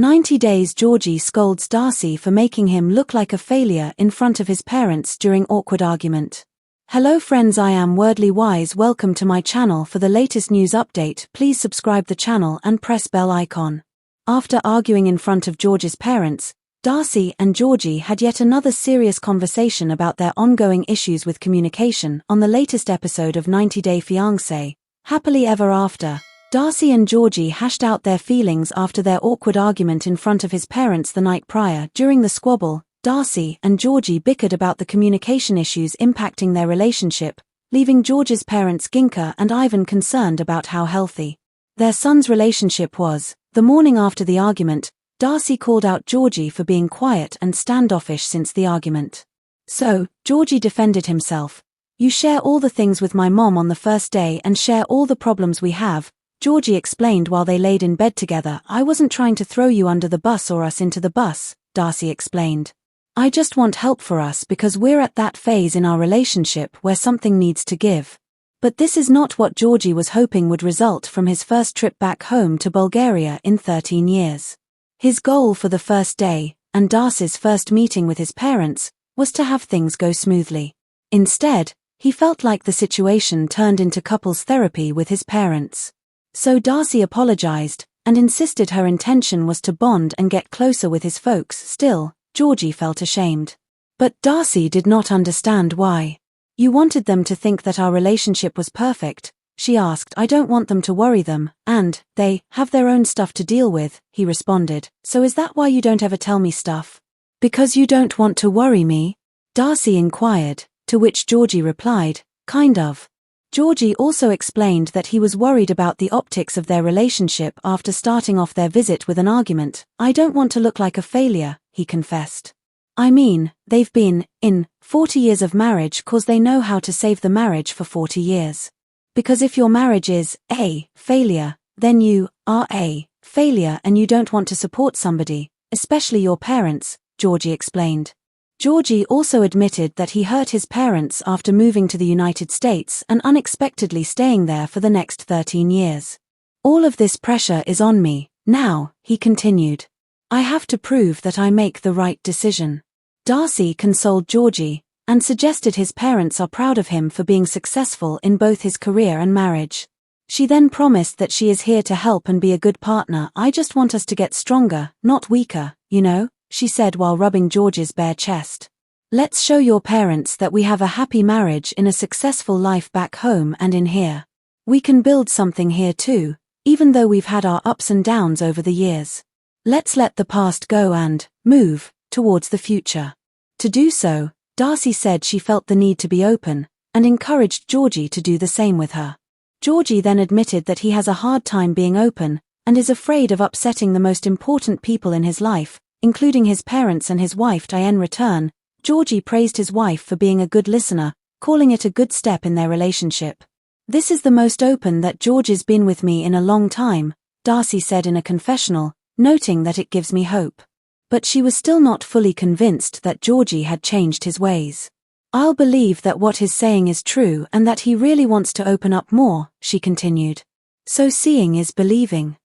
90 days. Georgi scolds Darcey for making him look like a failure in front of his parents during awkward argument. Hello friends, I am Wordly Wise. Welcome to my channel. For the latest news update, please subscribe the channel and press bell icon. After arguing in front of Georgi's parents, Darcey and Georgi had yet another serious conversation about their ongoing issues with communication on the latest episode of 90 Day Fiancé, Happily Ever After. Darcey and Georgi hashed out their feelings after their awkward argument in front of his parents the night prior. During the squabble, Darcey and Georgi bickered about the communication issues impacting their relationship, leaving Georgi's parents Ginka and Ivan concerned about how healthy their son's relationship was. The morning after the argument, Darcey called out Georgi for being quiet and standoffish since the argument. So, Georgi defended himself. "You share all the things with my mom on the first day and share all the problems we have," Georgi explained while they laid in bed together. "I wasn't trying to throw you under the bus or us into the bus," Darcey explained. "I just want help for us because we're at that phase in our relationship where something needs to give." But this is not what Georgi was hoping would result from his first trip back home to Bulgaria in 13 years. His goal for the first day, and Darcey's first meeting with his parents, was to have things go smoothly. Instead, he felt like the situation turned into couples therapy with his parents. So Darcey apologized, and insisted her intention was to bond and get closer with his folks. Still, Georgi felt ashamed. But Darcey did not understand why. "You wanted them to think that our relationship was perfect," she asked. "I don't want them to worry them, and they have their own stuff to deal with," he responded. "So is that why you don't ever tell me stuff? Because you don't want to worry me?" Darcey inquired, to which Georgi replied, "Kind of." Georgi also explained that he was worried about the optics of their relationship after starting off their visit with an argument. "I don't want to look like a failure," he confessed. "I mean, they've been in 40 years of marriage 'cause they know how to save the marriage for 40 years. Because if your marriage is a failure, then you are a failure and you don't want to support somebody, especially your parents," Georgi explained. Georgi also admitted that he hurt his parents after moving to the United States and unexpectedly staying there for the next 13 years. "All of this pressure is on me now," he continued. "I have to prove that I make the right decision." Darcey consoled Georgi, and suggested his parents are proud of him for being successful in both his career and marriage. She then promised that she is here to help and be a good partner. "I just want us to get stronger, not weaker, you know," she said while rubbing Georgi's bare chest. "Let's show your parents that we have a happy marriage in a successful life back home and in here. We can build something here too, even though we've had our ups and downs over the years. Let's let the past go and move towards the future." To do so, Darcey said she felt the need to be open, and encouraged Georgi to do the same with her. Georgi then admitted that he has a hard time being open, and is afraid of upsetting the most important people in his life, including his parents and his wife. In return, Georgi praised his wife for being a good listener, calling it a good step in their relationship. "This is the most open that Georgi's been with me in a long time," Darcey said in a confessional, noting that it gives me hope. But she was still not fully convinced that Georgi had changed his ways. "I'll believe that what he's saying is true and that he really wants to open up more," she continued. "So seeing is believing."